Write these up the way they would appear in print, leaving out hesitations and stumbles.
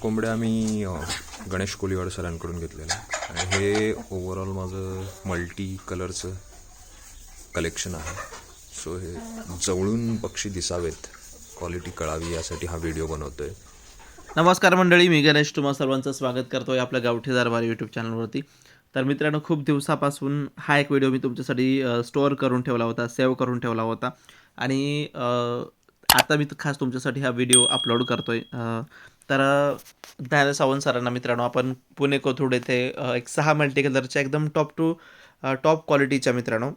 कोंबड्या आम्ही गणेश कोलिवाड सरांकडून घेतलेल्या आणि हे ओव्हरऑल माझं मल्टी कलरचं कलेक्शन आहे. सो हे जवळून पक्षी दिसावेत, क्वालिटी कळावी यासाठी हा व्हिडिओ बनवतोय. नमस्कार मंडळी, मी गणेश तुम्हा सर्वांचं स्वागत करतोय आपल्या गावठी दरबार यूट्यूब चॅनलवरती. तर मित्रांनो, खूप दिवसापासून हा एक व्हिडिओ मी तुमच्यासाठी स्टोअर करून ठेवला होता, सेव्ह करून ठेवला होता आणि आता मी खास तुमच्यासाठी हा व्हिडिओ अपलोड करतोय. तर ज्ञान सावंत सरांना मित्रांनो आपण पुणे कोथरूड येथे एक 6 मल्टी कलरच्या एकदम टॉप क्वालिटीच्या मित्रांनो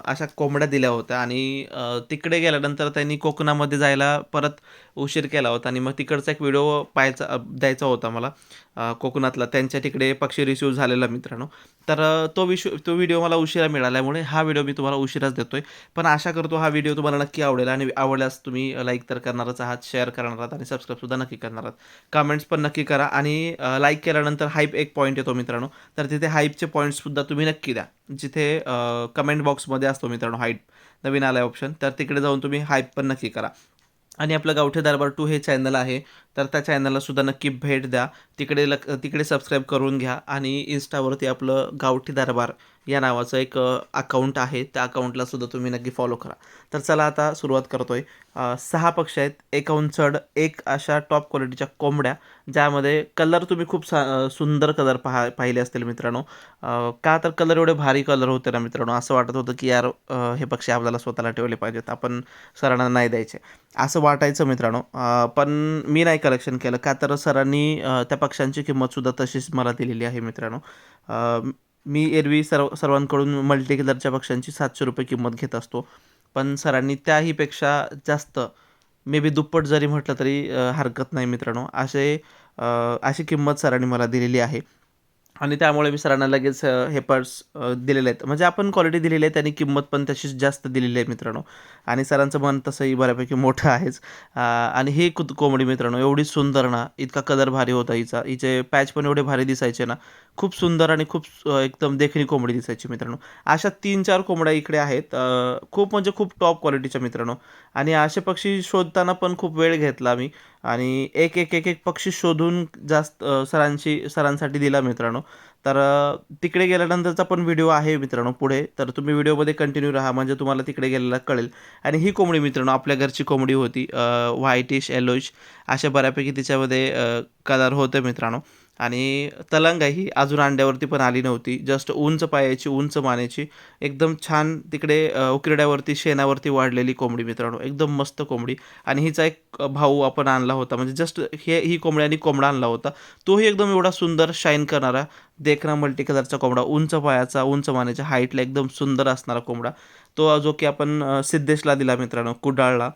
अशा कोंबड्या दिल्या होत्या आणि तिकडे गेल्यानंतर त्यांनी कोकणामध्ये जायला परत उशीर केला होता आणि मग तिकडचा एक व्हिडिओ द्यायचा होता मला कोकणातला. त्यांच्या तिकडे पक्षी रिसीव्ह झालेला मित्रांनो. तर तो व्हिडिओ मला उशिरा मिळाल्यामुळे हा व्हिडिओ मी तुम्हाला उशिराच देतोय. पण आशा करतो हा व्हिडिओ तुम्हाला नक्की आवडेल आणि आवडल्यास तुम्ही लाईक तर करणारच आहात, शेअर करणार आहात आणि सबस्क्राईबसुद्धा नक्की करणार आहात. कमेंट्स पण नक्की करा आणि लाईक केल्यानंतर हाईप एक पॉईंट येतो मित्रांनो. तर तिथे हाईपचे पॉईंट्ससुद्धा तुम्ही नक्की द्या. जिथे कमेंट बॉक्समध्ये असतो मित्रांनो हाईप नवीन आला आहे ऑप्शन, तर तिकडे जाऊन तुम्ही हाईप पण नक्की करा. आणि आपलं गावठी दरबार 2 हे चॅनल आहे, तर त्या चॅनलला सुद्धा नक्की भेट द्या. तिकडे सबस्क्राईब करून घ्या आणि इन्स्टावरती आपलं गावठी दरबार या नावाचं एक अकाउंट आहे, त्या अकाउंटला सुद्धा तुम्ही नक्की फॉलो करा. तर चला आता सुरुवात करतोय. 6 पक्षी आहेत, एकाहून चढ एक अशा टॉप क्वालिटीच्या कोंबड्या, ज्यामध्ये कलर तुम्ही खूप सुंदर कलर पाहिले असतील मित्रांनो. का तर कलर एवढे भारी कलर होते ना मित्रांनो, असं वाटत होतं की यार हे पक्षी आपल्याला स्वतःला ठेवले पाहिजेत, आपण सरांना नाही द्यायचे असं वाटायचं मित्रांनो. पण मी नाही कलेक्शन केलं, का तर सरांनी त्या पक्ष्यांची किंमतसुद्धा तशीच मला दिलेली आहे मित्रांनो. मी एरवी सर्वांकडून मल्टी कलरच्या पक्ष्यांची 700 रुपये किंमत घेत असतो, पण सरांनी त्याहीपेक्षा जास्त मे बी दुप्पट जरी म्हटलं तरी हरकत नाही मित्रांनो. अशी किंमत सरांनी मला दिलेली आहे आणि त्यामुळे मी सरांना लगेच हे पर्स दिलेले आहेत. म्हणजे आपण क्वालिटी दिलेली आहे, त्यांनी किंमत पण तशीच जास्त दिलेली आहे मित्रांनो. आणि सरांचं मन तसंही बऱ्यापैकी मोठं आहेच. आणि ही कोंबडी मित्रांनो एवढी सुंदर ना, इतका कलर भारी होता हिचे पॅच पण एवढे भारी दिसायचे ना, खूप सुंदर आणि खूप एकदम देखणी कोंबडी दिसायची मित्रांनो. अशा 3-4 कोंबड्या इकडे आहेत, खूप म्हणजे खूप टॉप क्वालिटीच्या मित्रांनो. आणि असे पक्षी शोधताना पण खूप वेळ घेतला मी आणि एक पक्षी शोधून जास्त सरांसाठी दिला मित्रांनो. तर तिकडे गेल्यानंतरचा पण व्हिडिओ आहे मित्रांनो पुढे, तर तुम्ही व्हिडिओमध्ये कंटिन्यू राहा, म्हणजे तुम्हाला तिकडे गेलेला कळेल. आणि ही कोंबडी मित्रांनो आपल्या घरची कोंबडी होती, व्हाईटिश येलोइश अशा बऱ्यापैकी तिच्यामध्ये कलर होते मित्रांनो. आणि तलंग आहे ही, अजून अंड्यावरती पण आली नव्हती. जस्ट उंच पायाची, उंच मानेची, एकदम छान तिकडे उकिरड्यावरती शेणावरती वाढलेली कोंबडी मित्रांनो, एकदम मस्त कोंबडी. आणि हिचा एक भाऊ आपण आणला होता, म्हणजे जस्ट ही कोंबडी आणि कोंबडा आणला होता, तोही एकदम एवढा सुंदर शाईन करणारा देखना मल्टी कलरचा कोंबडा, उंच पायाचा, उंच मानेच्या, हाईटला एकदम सुंदर असणारा कोंबडा, तो जो की आपण सिद्धेशला दिला मित्रांनो, कुडाळला,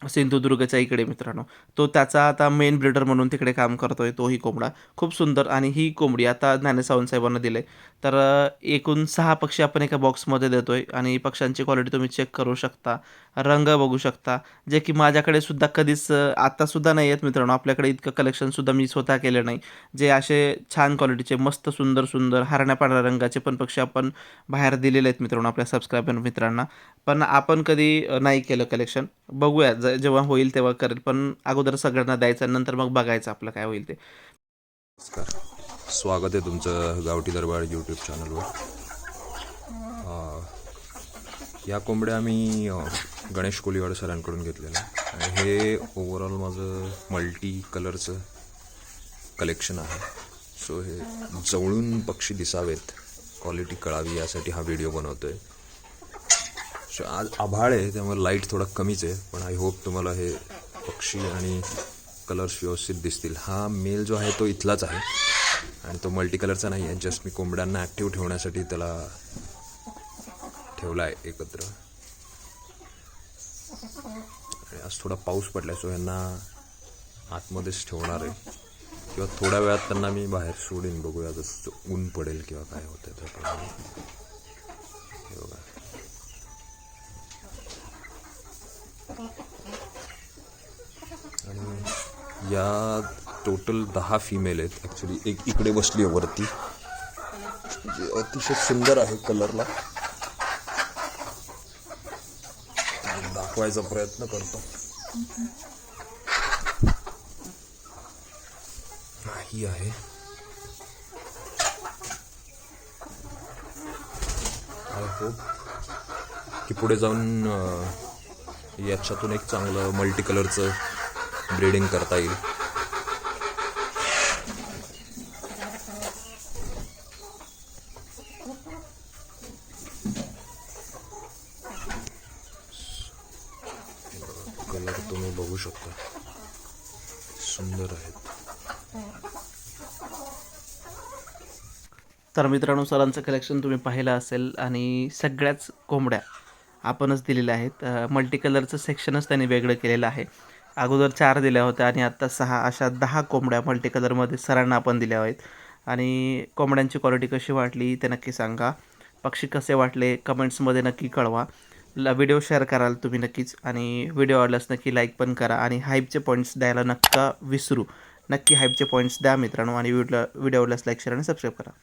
सिंधुदुर्गच्या इकडे मित्रांनो. तो त्याचा आता मेन ब्रीडर म्हणून तिकडे काम करतोय तोही कोंबडा, खूप सुंदर. आणि ही कोंबडी आता ज्ञानेसावंत साहेबांना दिले. तर एकूण 6 पक्षी आपण एका बॉक्समध्ये देतोय आणि पक्ष्यांची क्वालिटी तुम्ही चेक करू शकता, रंग बघू शकता, जे की माझ्याकडे सुद्धा कधीच आत्तासुद्धा नाही आहेत मित्रांनो. आपल्याकडे इतकं कलेक्शनसुद्धा मी स्वतः केलं नाही, जे असे छान क्वालिटीचे मस्त सुंदर हरण्या पांढऱ्या रंगाचे पण पक्षी आपण बाहेर दिलेले आहेत मित्रांनो आपल्या सबस्क्रायबर मित्रांना. पण आपण कधी नाही केलं कलेक्शन. बघूया जेव्हा होईल तेव्हा करेल, पण अगोदर सगळ्यांना द्यायचं, नंतर मग बघायचं आपलं काय होईल ते. नमस्कार, स्वागत आहे तुमचं गावठी दरबार यूट्यूब चॅनलवर. या कोंबड्या आम्ही गणेश कोलिवाड सरांकडून घेतलेल्या आणि हे ओव्हरऑल माझं मल्टी कलरचं कलेक्शन आहे. सो हे जवळून पक्षी दिसावेत, क्वालिटी कळावी यासाठी हा व्हिडिओ बनवतोय. सो आज आभाळ आहे त्यामुळे लाईट थोडा कमीच आहे, पण आय होप तुम्हाला हे पक्षी आणि कलर्स व्यवस्थित दिसतील. हा मेल जो आहे तो इथलाच आहे आणि तो मल्टी कलरचा नाही आहे, जस्ट मी कोंबड्यांना ॲक्टिव्ह ठेवण्यासाठी त्याला ठेवला आहे एकत्र. आणि आज थोडा पाऊस पडला आहे, सो यांना आतमध्येच ठेवणार आहे किंवा थोड्या वेळात त्यांना मी बाहेर सोडीन. बघूया जसं ऊन पडेल किंवा काय होतं त्याप्रमाणे. हे बघा, आणि या टोटल 10 फिमेल आहेत. ॲक्च्युली एक इकडे बसली आहे वरती, जे अतिशय सुंदर आहे कलरला, दाखवायचा प्रयत्न करतो. ही आहे. आय होप की पुढे जाऊन याच्यातून एक चांगलं मल्टी कलरचं ब्रीडिंग करता येईल. कलर तुम्ही बघू शकता, सुंदर आहेत. तर मित्रांनो, सरांचं कलेक्शन तुम्ही पाहिलं असेल आणि सगळ्याच कोंबड्या आपणच दिलेल्या आहेत. मल्टी कलरचं सेक्शनच त्यांनी वेगळं केलेलं आहे. अगोदर 4 दिल्या होत्या आणि आत्ता 6 अशा 10 कोंबड्या मल्टी कलरमध्ये सरांना आपण दिल्या आहेत. आणि कोंबड्यांची क्वालिटी कशी वाटली ते नक्की सांगा. पक्षी कसे वाटले कमेंट्समध्ये नक्की कळवा. व्हिडिओ शेअर कराल तुम्ही नक्कीच आणि व्हिडिओ आवडल्यास नक्की लाईक पण करा आणि हाईपचे पॉईंट्स द्यायला नक्की विसरू. नक्की हाईपचे पॉईंट्स द्या मित्रांनो आणि व्हिडिओ आवडल्यास लाईक शेअर आणि सबस्क्राईब करा.